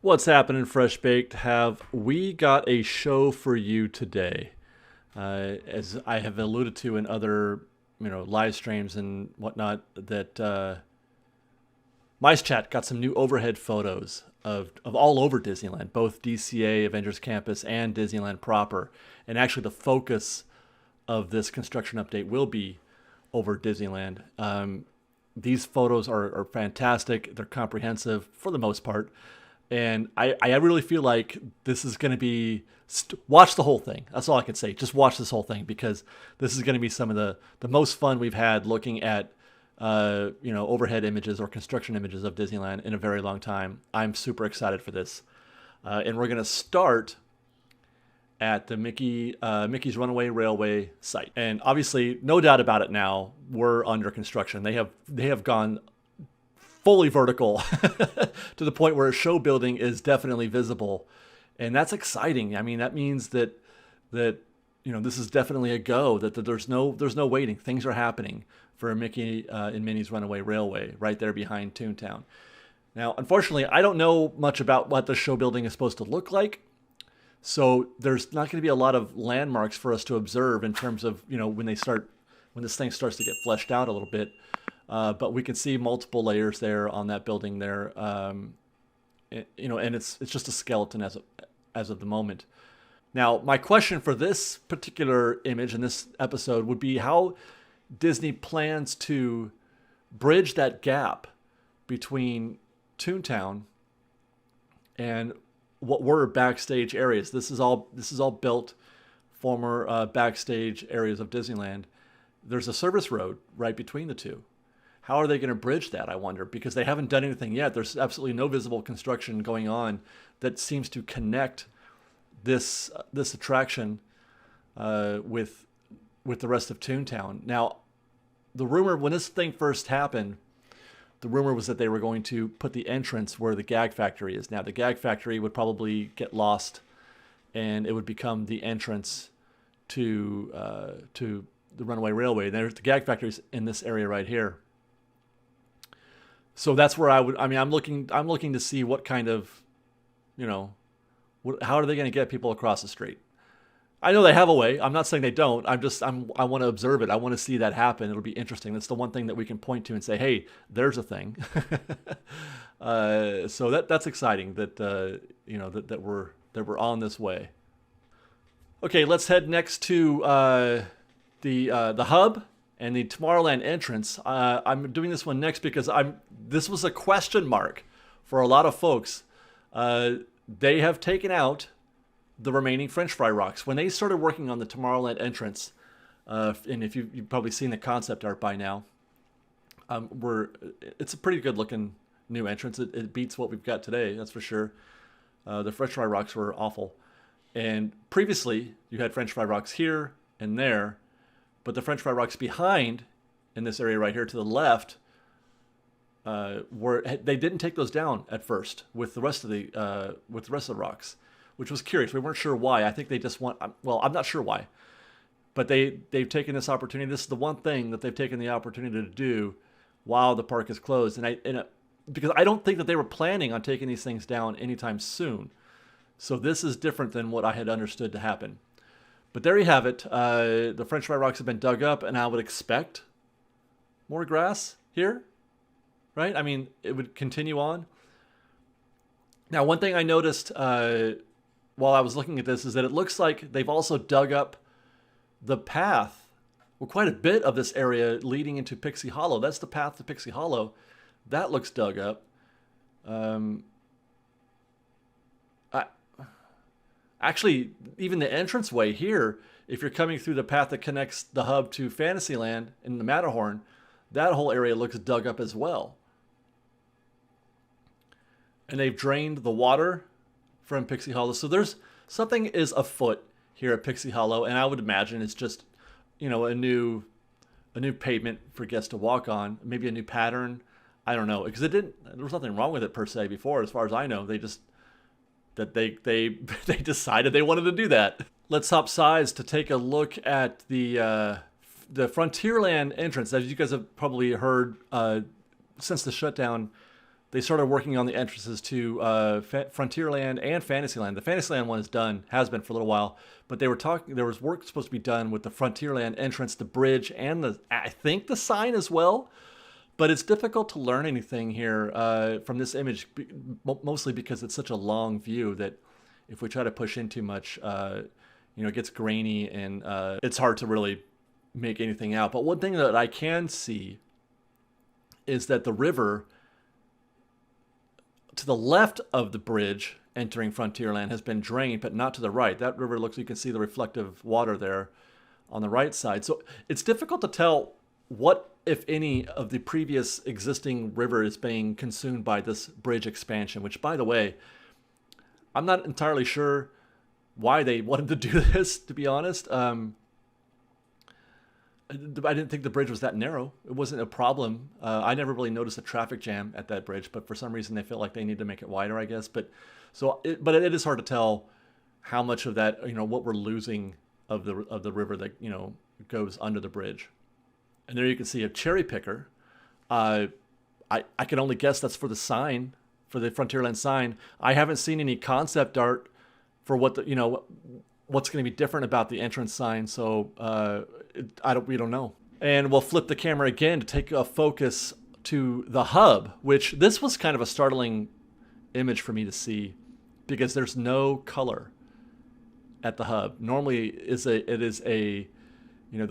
What's happening, Fresh Baked? Have we got a show for you today? As I have alluded to in other, live streams and whatnot, that MiceChat got some new overhead photos of all over Disneyland, both DCA, Avengers Campus, and Disneyland proper. And actually, the focus of this construction update will be over Disneyland. These photos are fantastic. They're comprehensive for the most part. And I really feel like this is going to be, watch the whole thing. That's all I can say. Just watch this whole thing, because this is going to be some of the most fun we've had looking at, overhead images or construction images of Disneyland in a very long time. I'm super excited for this. And we're going to start at the Mickey's Runaway Railway site. And obviously, no doubt about it now, we're under construction. They have gone fully vertical to the point where a show building is definitely visible, and that's exciting. I mean, that means that this is definitely a go. That there's no waiting. Things are happening for Mickey and Minnie's Runaway Railway right there behind Toontown. Now, unfortunately, I don't know much about what the show building is supposed to look like, so there's not going to be a lot of landmarks for us to observe in terms of when this thing starts to get fleshed out a little bit. But we can see multiple layers there on that building there, and it's just a skeleton as of the moment. Now, my question for this particular image in this episode would be how Disney plans to bridge that gap between Toontown and what were backstage areas. This is all built former backstage areas of Disneyland. There's a service road right between the two. How are they going to bridge that, I wonder? Because they haven't done anything yet. There's absolutely no visible construction going on that seems to connect this attraction with the rest of Toontown. Now, the rumor, when this thing first happened, the rumor was that they were going to put the entrance where the Gag Factory is. Now, the Gag Factory would probably get lost, and it would become the entrance to the Runaway Railway. There's the Gag Factory's in this area right here. So that's where I'm looking to see what kind of, how are they going to get people across the street? I know they have a way. I'm not saying they don't. I want to observe it. I want to see that happen. It'll be interesting. That's the one thing that we can point to and say, hey, there's a thing. So that's exciting that, that we're on this way. Okay, let's head next to the hub and the Tomorrowland entrance. I'm doing this one next because this was a question mark for a lot of folks. They have taken out the remaining French fry rocks. When they started working on the Tomorrowland entrance, and if you've probably seen the concept art by now, it's a pretty good looking new entrance. It beats what we've got today, that's for sure. The French fry rocks were awful. And previously, you had French fry rocks here and there, but the French fry rocks behind, in this area right here to the left, they didn't take those down at first with the rest of the rocks, which was curious. We weren't sure why. I think they just want. Well, I'm not sure why, but they've taken this opportunity. This is the one thing that they've taken the opportunity to do while the park is closed, because I don't think that they were planning on taking these things down anytime soon. So this is different than what I had understood to happen. But there you have it. The French fry rocks have been dug up, and I would expect more grass here, right? I mean, it would continue on. Now, one thing I noticed while I was looking at this is that it looks like they've also dug up the path, well, quite a bit of this area leading into Pixie Hollow. That's the path to Pixie Hollow. That looks dug up. Actually, even the entranceway here, if you're coming through the path that connects the hub to Fantasyland in the Matterhorn, that whole area looks dug up as well. And they've drained the water from Pixie Hollow. So there's something is afoot here at Pixie Hollow, and I would imagine it's just, a new pavement for guests to walk on, maybe a new pattern. I don't know, because there was nothing wrong with it per se before, as far as I know. They decided they wanted to do that. Let's hop sides to take a look at the Frontierland entrance. As you guys have probably heard, since the shutdown, they started working on the entrances to Frontierland and Fantasyland. The Fantasyland one is done, has been for a little while, but they were talking. There was work supposed to be done with the Frontierland entrance, the bridge, and I think the sign as well. But it's difficult to learn anything here from this image, mostly because it's such a long view that if we try to push in too much, it gets grainy and it's hard to really make anything out. But one thing that I can see is that the river to the left of the bridge entering Frontierland has been drained, but not to the right. That river looks, you can see the reflective water there on the right side. So it's difficult to tell what, if any, of the previous existing river is being consumed by this bridge expansion, which, by the way, I'm not entirely sure why they wanted to do this, to be honest. I didn't think the bridge was that narrow. It wasn't a problem. I never really noticed a traffic jam at that bridge, but for some reason they felt like they need to make it wider, I guess. But it is hard to tell how much of that, what we're losing of the river that goes under the bridge. And there you can see a cherry picker. I can only guess that's for the sign, for the Frontierland sign. I haven't seen any concept art for what what's going to be different about the entrance sign. So we don't know. And we'll flip the camera again to take a focus to the hub, which this was kind of a startling image for me to see because there's no color at the hub. Normally the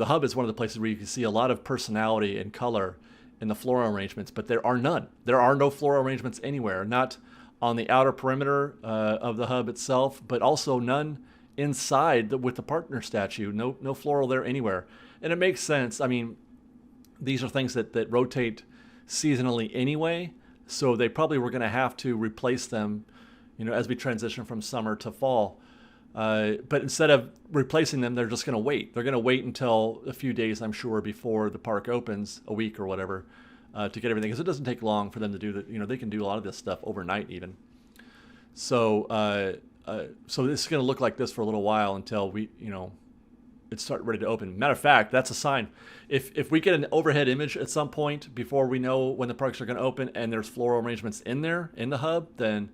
hub is one of the places where you can see a lot of personality and color in the floral arrangements, but there are none. There are no floral arrangements anywhere, not on the outer perimeter of the hub itself, but also none inside with the partner statue. No floral there anywhere. And it makes sense. I mean, these are things that rotate seasonally anyway, so they probably were going to have to replace them, as we transition from summer to fall. But instead of replacing them, they're just going to wait. They're going to wait until a few days, I'm sure, before the park opens, a week or whatever, to get everything. Because it doesn't take long for them to do that. They can do a lot of this stuff overnight even. So so this is going to look like this for a little while until it's start ready to open. Matter of fact, that's a sign. If we get an overhead image at some point before we know when the parks are going to open and there's floral arrangements in there, in the hub, then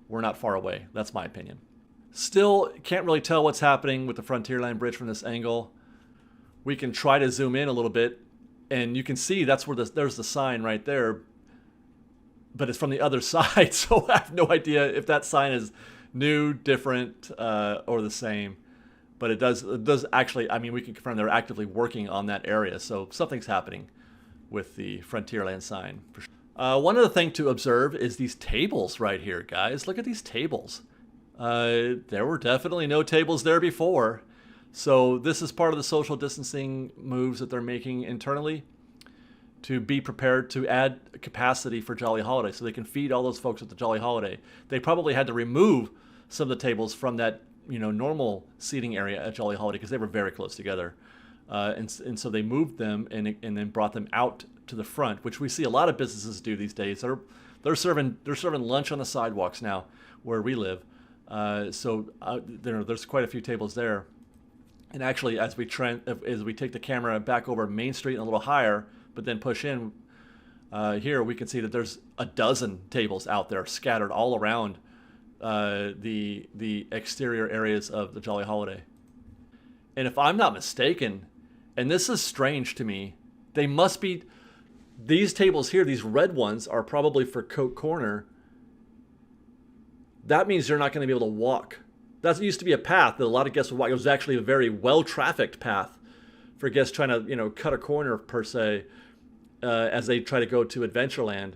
we're not far away. That's my opinion. Still can't really tell what's happening with the Frontierland Bridge from this angle. We can try to zoom in a little bit, and you can see that's where there's the sign right there, but it's from the other side, so I have no idea if that sign is new, different, or the same. But it does actually, we can confirm they're actively working on that area, so something's happening with the Frontierland sign. For sure. One other thing to observe is these tables right here, guys. Look at these tables. There were definitely no tables there before. So this is part of the social distancing moves that they're making internally to be prepared to add capacity for Jolly Holiday so they can feed all those folks at the Jolly Holiday. They probably had to remove some of the tables from that normal seating area at Jolly Holiday because they were very close together. And so they moved them and then brought them out to the front, which we see a lot of businesses do these days. They're serving lunch on the sidewalks now where we live. So there's quite a few tables there. And actually, as we take the camera back over Main Street and a little higher, but then push in here, we can see that there's a dozen tables out there scattered all around the exterior areas of the Jolly Holiday. And if I'm not mistaken, and this is strange to me, they must be, these tables here, these red ones, are probably for Coke Corner. That means you're not going to be able to walk. That used to be a path that a lot of guests would walk. It was actually a very well-trafficked path for guests trying to, cut a corner, per se, as they try to go to Adventureland.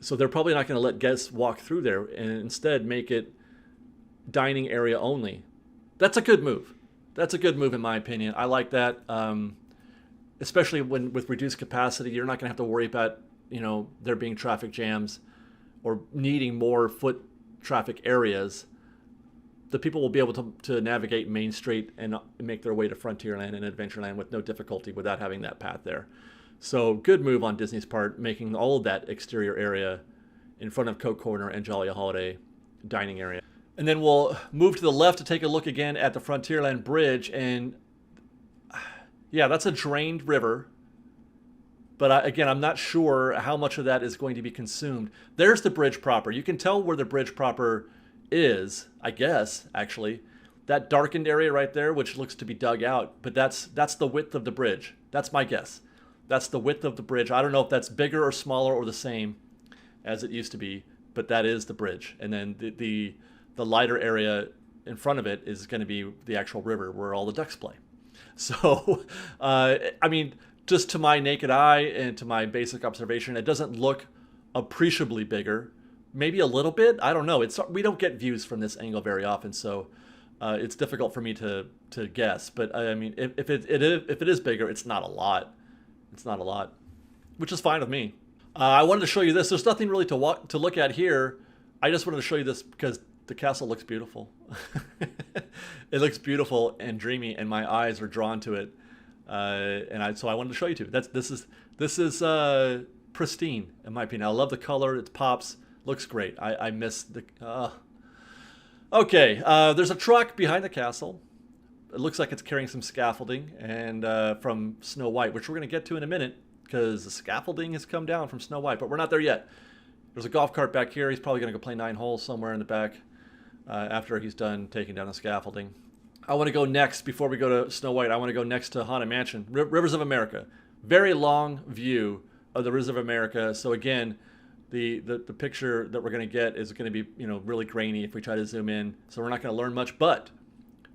So they're probably not going to let guests walk through there and instead make it dining area only. That's a good move. That's a good move in my opinion. I like that. Especially with reduced capacity, you're not going to have to worry about, there being traffic jams or needing more foot traffic areas. The people will be able to navigate Main Street and make their way to Frontierland and Adventureland with no difficulty without having that path there. So good move on Disney's part, making all of that exterior area in front of Coke Corner and Jolly Holiday dining area. And then we'll move to the left to take a look again at the Frontierland Bridge. And yeah, that's a drained river. But again, I'm not sure how much of that is going to be consumed. There's the bridge proper. You can tell where the bridge proper is, I guess, actually. That darkened area right there, which looks to be dug out, but that's the width of the bridge. That's my guess. That's the width of the bridge. I don't know if that's bigger or smaller or the same as it used to be, but that is the bridge. And then the lighter area in front of it is going to be the actual river where all the ducks play. So, I mean, just to my naked eye and to my basic observation, it doesn't look appreciably bigger. Maybe a little bit. I don't know. We don't get views from this angle very often, so it's difficult for me to guess. But I mean, if it is bigger, it's not a lot. It's not a lot, which is fine with me. I wanted to show you this. There's nothing really to look at here. I just wanted to show you this because the castle looks beautiful. It looks beautiful and dreamy, and my eyes are drawn to it. So I wanted to show you too. This is pristine in my opinion. I love the color. It pops. Looks great. I miss the. Okay. There's a truck behind the castle. It looks like it's carrying some scaffolding and from Snow White, which we're going to get to in a minute because the scaffolding has come down from Snow White, but we're not there yet. There's a golf cart back here. He's probably going to go play 9 holes somewhere in the back after he's done taking down the scaffolding. I want to go next, before we go to Snow White, I want to go next to Haunted Mansion, Rivers of America. Very long view of the Rivers of America. So again, the picture that we're going to get is going to be really grainy if we try to zoom in. So we're not going to learn much, but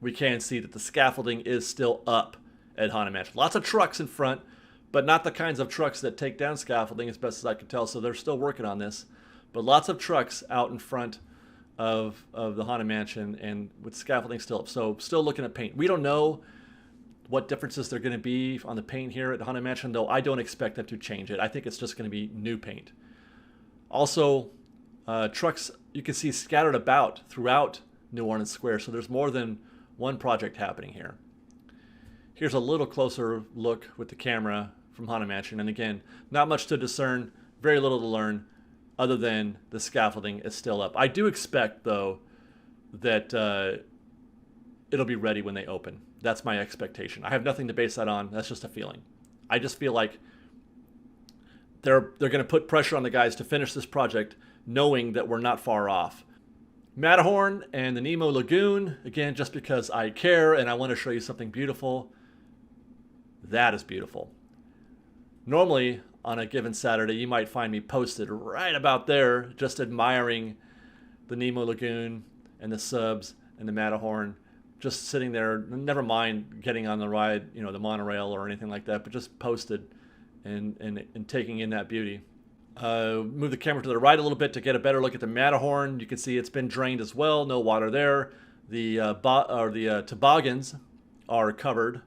we can see that the scaffolding is still up at Haunted Mansion. Lots of trucks in front, but not the kinds of trucks that take down scaffolding as best as I can tell. So they're still working on this. But lots of trucks out in front of the Haunted Mansion and with scaffolding still up. So still looking at paint. We don't know what differences they're going to be on the paint here at Haunted Mansion, though I don't expect them to change it. I think it's just going to be new paint. Also, trucks you can see scattered about throughout New Orleans Square. So there's more than one project happening here. Here's a little closer look with the camera from Haunted Mansion. And again, not much to discern, very little to learn, other than the scaffolding is still up. I do expect, though, that it'll be ready when they open. That's my expectation. I have nothing to base that on. That's just a feeling. I just feel like they're going to put pressure on the guys to finish this project, knowing that we're not far off. Matterhorn and the Nemo Lagoon, again, just because I care and I want to show you something beautiful. That is beautiful. Normally, on a given Saturday, you might find me posted right about there, just admiring the Nemo Lagoon and the subs and the Matterhorn, just sitting there, never mind getting on the ride, the monorail or anything like that, but just posted and taking in that beauty. Move the camera to the right a little bit to get a better look at the Matterhorn. You can see it's been drained as well, no water there. The toboggans are covered.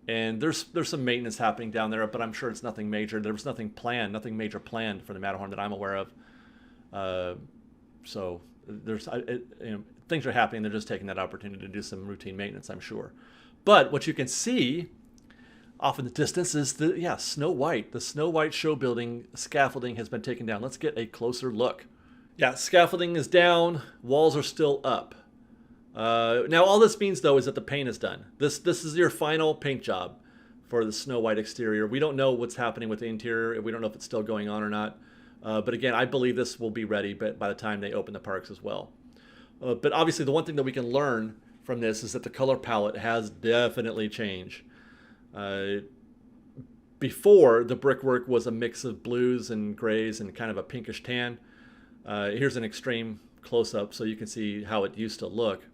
And there's some maintenance happening down there, but I'm sure it's nothing major. There was nothing major planned for the Matterhorn that I'm aware of. So things are happening. They're just taking that opportunity to do some routine maintenance, I'm sure. But what you can see off in the distance is Snow White. The Snow White show building scaffolding has been taken down. Let's get a closer look. Yeah, scaffolding is down. Walls are still up. Now all this means, though, is that the paint is done. This is your final paint job for the Snow White exterior. We don't know what's happening with the interior. We don't know if it's still going on or not. But again, I believe this will be ready by the time they open the parks as well. But obviously, the one thing that we can learn from this is that the color palette has definitely changed. Before, the brickwork was a mix of blues and grays and kind of a pinkish tan. Here's an extreme close-up so you can see how it used to look.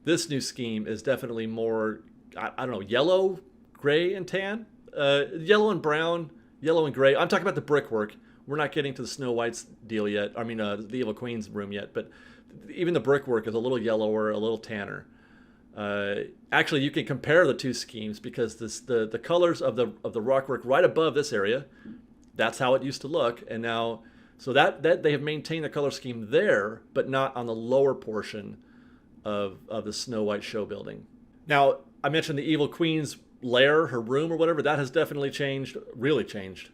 This new scheme is definitely more, I don't know, yellow, gray, and tan? Yellow and brown, yellow and gray. I'm talking about the brickwork. We're not getting to the Snow White's deal yet. I mean, the Evil Queen's room yet. But even the brickwork is a little yellower, a little tanner. Actually, you can compare the two schemes because the colors of the rockwork right above this area, that's how it used to look. And now, so that they have maintained the color scheme there, but not on the lower portion of the Snow White show building. Now, I mentioned the Evil Queen's lair, her room or whatever. That has definitely changed, really changed.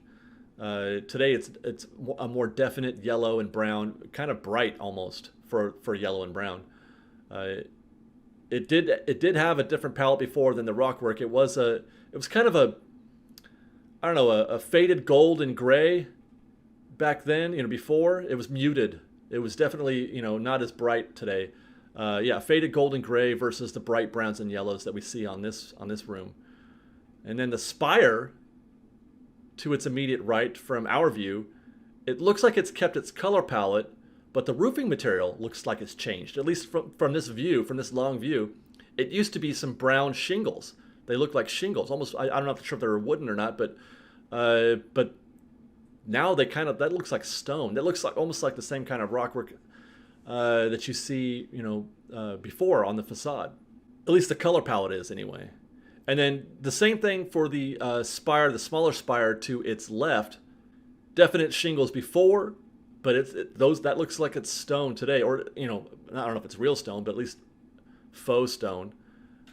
Today, it's a more definite yellow and brown, kind of bright almost for yellow and brown. It did have a different palette before than the rockwork. It was kind of I don't know, a faded gold and gray back then, before. It was muted. It was definitely, not as bright today. Yeah, faded gold and gray versus the bright browns and yellows that we see on this room. And then the spire to its immediate right from our view, it looks like it's kept its color palette, but the roofing material looks like it's changed. At least from this view, from this long view, it used to be some brown shingles. They look like shingles, almost. I don't know if they're wooden or not, but now that looks like stone. That looks like almost like the same kind of rockwork that you see, before on the facade. At least the color palette is anyway. And then the same thing for the spire, the smaller spire to its left. Definite shingles before, but that looks like it's stone today, or I don't know if it's real stone, but at least faux stone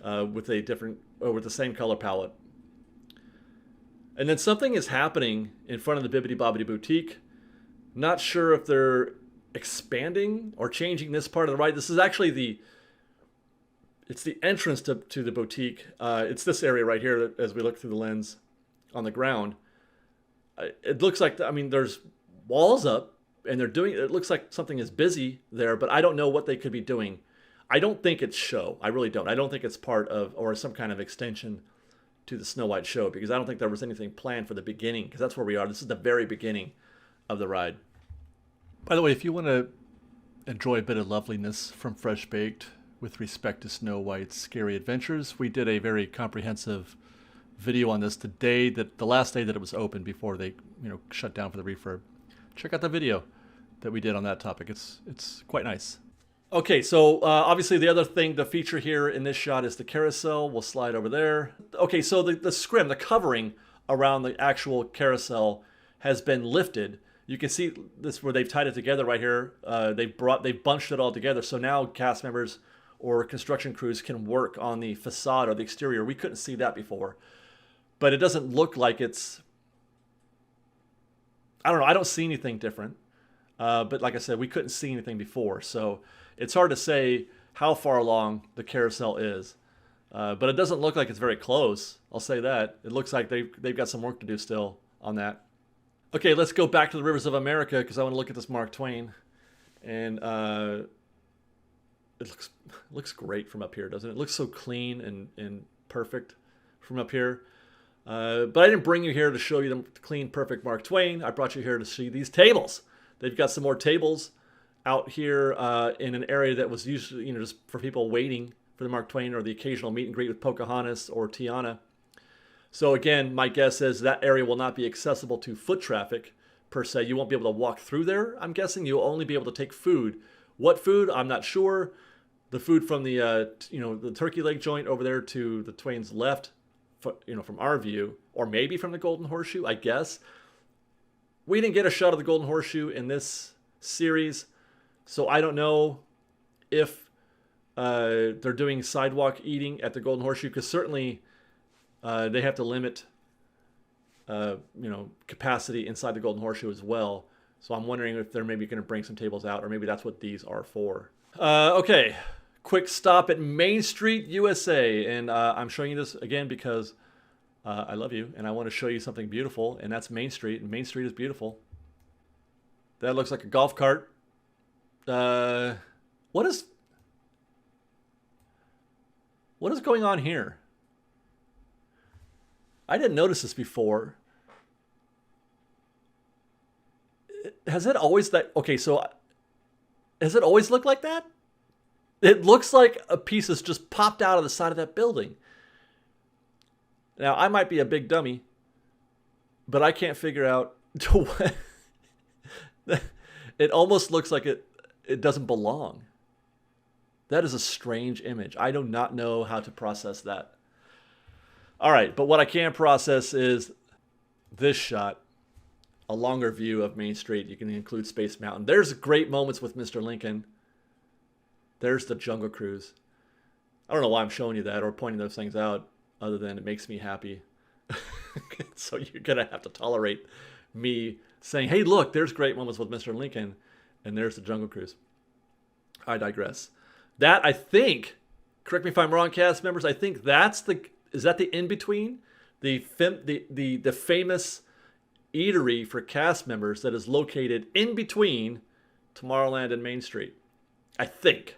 with the same color palette. And then something is happening in front of the Bibbidi Bobbidi Boutique. Not sure if they're expanding or changing this part of the ride. This is actually it's the entrance to the boutique. It's this area right here as we look through the lens on the ground. It looks like, there's walls up and it looks like something is busy there, but I don't know what they could be doing. I don't think it's show. I really don't. I don't think it's part of or some kind of extension to the Snow White show, because I don't think there was anything planned for the beginning, because that's where we are. This is the very beginning of the ride. By the way, if you want to enjoy a bit of loveliness from Fresh Baked with respect to Snow White's scary adventures, we did a very comprehensive video on this the last day that it was open before they shut down for the refurb. Check out the video that we did on that topic. It's quite nice. Okay, so obviously the other thing, the feature here in this shot is the carousel. We'll slide over there. Okay, so the scrim, the covering around the actual carousel has been lifted. You can see this where they've tied it together right here. They've bunched it all together. So now cast members or construction crews can work on the facade or the exterior. We couldn't see that before. But it doesn't look like it's, I don't know, I don't see anything different. But like I said, we couldn't see anything before. So it's hard to say how far along the carousel is. But it doesn't look like it's very close. I'll say that. It looks like they've got some work to do still on that. Okay, let's go back to the Rivers of America because I want to look at this Mark Twain. And it looks great from up here, doesn't it? It looks so clean and perfect from up here. But I didn't bring you here to show you the clean, perfect Mark Twain. I brought you here to see these tables. They've got some more tables out here in an area that was usually, just for people waiting for the Mark Twain or the occasional meet and greet with Pocahontas or Tiana. So again, my guess is that area will not be accessible to foot traffic per se. You won't be able to walk through there. I'm guessing you'll only be able to take food. What food? I'm not sure. The food from the the turkey leg joint over there to the Twain's left, from our view, or maybe from the Golden Horseshoe, I guess. We didn't get a shot of the Golden Horseshoe in this series, so I don't know if they're doing sidewalk eating at the Golden Horseshoe, because certainly they have to limit capacity inside the Golden Horseshoe as well. So I'm wondering if they're maybe going to bring some tables out, or maybe that's what these are for. Okay, quick stop at Main Street, USA, and I'm showing you this again because I love you, and I want to show you something beautiful, and that's Main Street, and Main Street is beautiful. That looks like a golf cart. What is going on here? I didn't notice this before. Has it always has it always looked like that? It looks like a piece has just popped out of the side of that building. Now, I might be a big dummy, but I can't figure out it almost looks like it doesn't belong. That is a strange image. I do not know how to process that. All right, but what I can process is this shot, a longer view of Main Street. You can include Space Mountain. There's great moments with Mr. Lincoln. There's the Jungle Cruise. I don't know why I'm showing you that or pointing those things out, other than it makes me happy. So you're going to have to tolerate me saying, hey, look, there's great moments with Mr. Lincoln, and there's the Jungle Cruise. I digress. That, I think, correct me if I'm wrong, cast members, I think is that the in-between the famous eatery for cast members that is located in between Tomorrowland and Main Street, I think.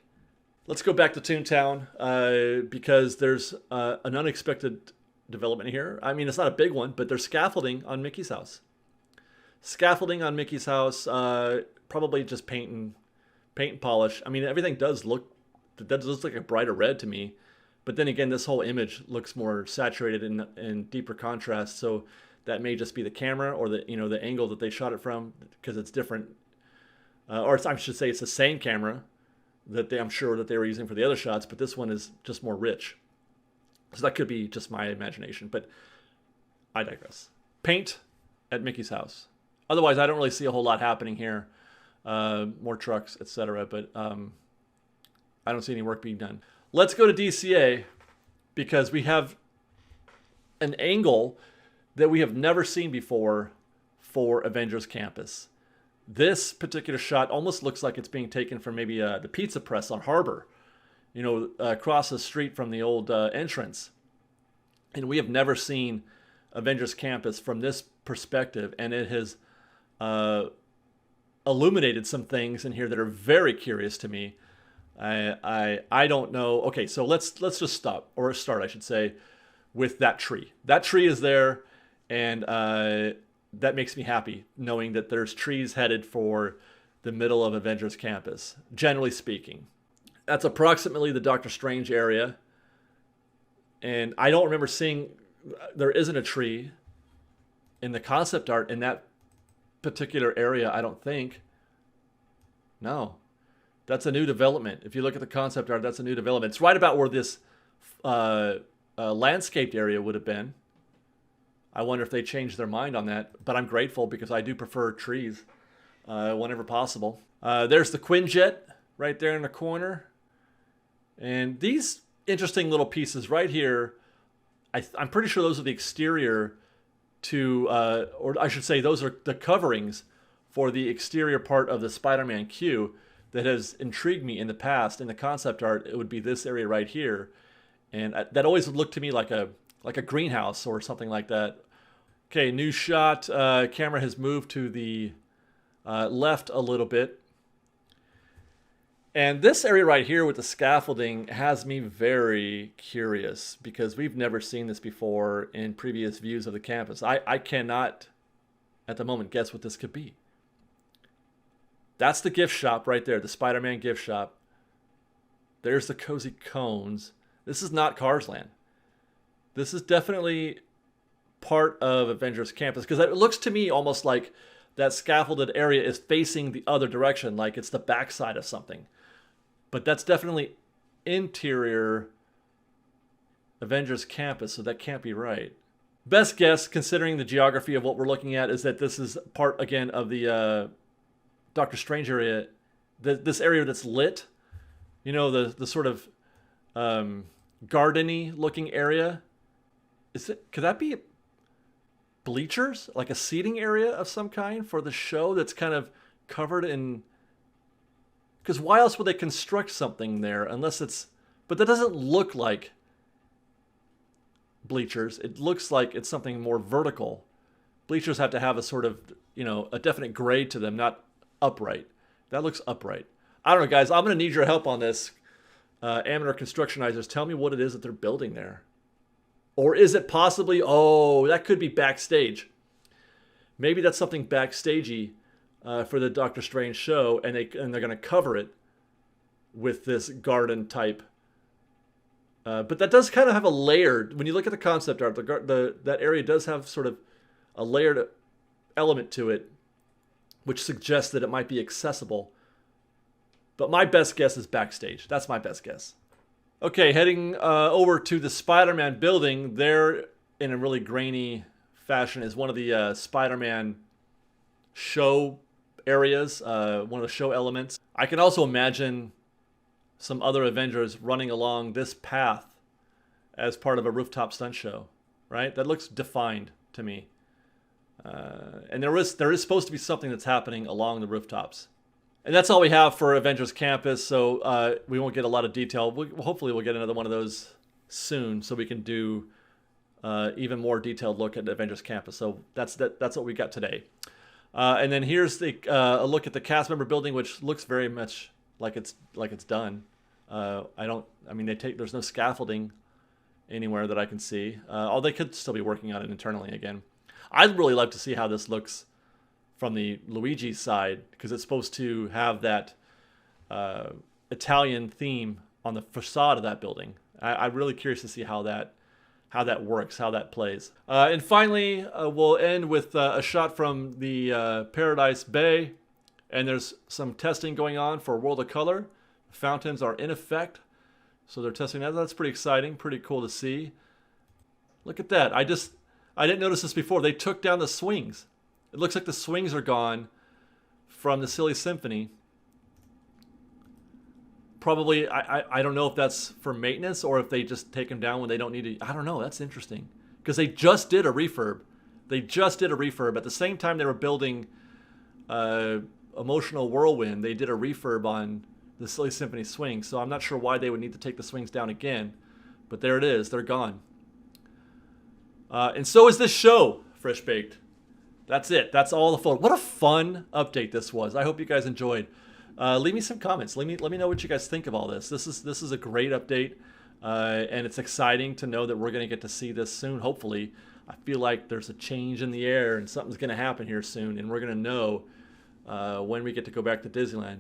Let's go back to Toontown because there's an unexpected development here. I mean, it's not a big one, but there's scaffolding on Mickey's house. Scaffolding on Mickey's house, probably just paint and polish. I mean, everything does look like a brighter red to me. But then again, this whole image looks more saturated in deeper contrast. So that may just be the camera or the angle that they shot it from, because it's different. I should say it's the same camera that I'm sure that they were using for the other shots, but this one is just more rich. So that could be just my imagination, but I digress. Paint at Mickey's house. Otherwise, I don't really see a whole lot happening here. More trucks, etc. But I don't see any work being done. Let's go to DCA because we have an angle that we have never seen before for Avengers Campus. This particular shot almost looks like it's being taken from maybe the pizza press on Harbor, across the street from the old entrance. And we have never seen Avengers Campus from this perspective, and it has illuminated some things in here that are very curious to me. I don't know. Okay, so let's just start, I should say, with that tree. That tree is there, and that makes me happy, knowing that there's trees headed for the middle of Avengers Campus, generally speaking. That's approximately the Doctor Strange area. And I don't remember seeing, there isn't a tree in the concept art in that particular area, I don't think. No. That's a new development. If you look at the concept art, that's a new development. It's right about where this landscaped area would have been. I wonder if they changed their mind on that, but I'm grateful because I do prefer trees whenever possible. There's the Quinjet right there in the corner. And these interesting little pieces right here, I'm pretty sure those are the exterior to, or I should say those are the coverings for the exterior part of the Spider-Man queue that has intrigued me in the past. In the concept art, it would be this area right here. And that always would look to me like a greenhouse or something like that. Okay, new shot. Camera has moved to the left a little bit. And this area right here with the scaffolding has me very curious because we've never seen this before in previous views of the campus. I cannot, at the moment, guess what this could be. That's the gift shop right there, the Spider-Man gift shop. There's the cozy cones. This is not Cars Land. This is definitely part of Avengers Campus because it looks to me almost like that scaffolded area is facing the other direction, like it's the backside of something. But that's definitely interior Avengers Campus, so that can't be right. Best guess, considering the geography of what we're looking at, is that this is part, again, of the Doctor Strange area. This area that's lit, the sort of garden-y looking area. Could that be bleachers, like a seating area of some kind for the show that's kind of covered in? Because why else would they construct something there unless it's? But that doesn't look like bleachers. It looks like it's something more vertical. Bleachers have to have a sort of, a definite grade to them, not upright. That looks upright. I don't know, guys. I'm going to need your help on this. Amateur constructionizers, tell me what it is that they're building there. Or is it possibly, that could be backstage. Maybe that's something backstagey for the Doctor Strange show, and they're going to cover it with this garden type. But that does kind of have a layered, when you look at the concept art, that area does have sort of a layered element to it, which suggests that it might be accessible. But my best guess is backstage. That's my best guess. Okay, heading over to the Spider-Man building. There, in a really grainy fashion, is one of the Spider-Man show areas, one of the show elements. I can also imagine some other Avengers running along this path as part of a rooftop stunt show, right? That looks defined to me. And there is supposed to be something that's happening along the rooftops. And that's all we have for Avengers Campus, so we won't get a lot of detail. Hopefully we'll get another one of those soon so we can do even more detailed look at Avengers Campus. So that's what we got today. And then here's a look at the cast member building, which looks very much like it's done. There's no scaffolding anywhere that I can see. Although they could still be working on it internally again. I'd really like to see how this looks from the Luigi side, because it's supposed to have that Italian theme on the facade of that building. I'm really curious to see how that works, how that plays. And finally, we'll end with a shot from the Paradise Bay, and there's some testing going on for World of Color. Fountains are in effect, so they're testing that. That's pretty exciting, pretty cool to see. Look at that. I didn't notice this before. They took down the swings. It looks like the swings are gone from the Silly Symphony. Probably, I don't know if that's for maintenance or if they just take them down when they don't need to. I don't know. That's interesting. Because they just did a refurb. They just did a refurb. At the same time they were building Emotional Whirlwind, they did a refurb on the Silly Symphony swing. So I'm not sure why they would need to take the swings down again. But there it is. They're gone. And so is this show, Fresh Baked. That's it. That's all the photos. What a fun update this was. I hope you guys enjoyed. Leave me some comments. Let me know what you guys think of all this. This is a great update, and it's exciting to know that we're going to get to see this soon. Hopefully, I feel like there's a change in the air and something's going to happen here soon, and we're going to know when we get to go back to Disneyland.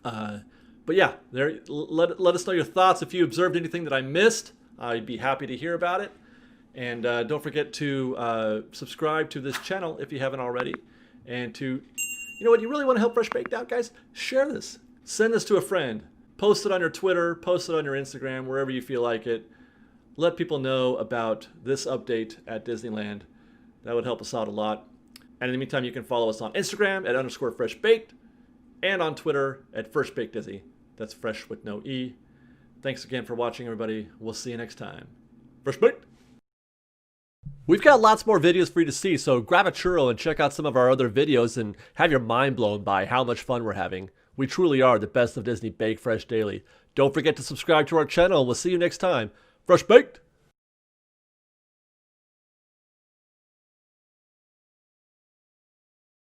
But yeah, let us know your thoughts. If you observed anything that I missed, I'd be happy to hear about it. And don't forget to subscribe to this channel if you haven't already, and to. You know what? You really want to help Fresh Baked out, guys? Share this. Send this to a friend. Post it on your Twitter. Post it on your Instagram, wherever you feel like it. Let people know about this update at Disneyland. That would help us out a lot. And in the meantime, you can follow us on Instagram at _FreshBaked and on Twitter at FreshBakedDizzy. That's fresh with no E. Thanks again for watching, everybody. We'll see you next time. Fresh Baked! We've got lots more videos for you to see, so grab a churro and check out some of our other videos and have your mind blown by how much fun we're having. We truly are the best of Disney Bake Fresh Daily. Don't forget to subscribe to our channel, and we'll see you next time. Fresh Baked!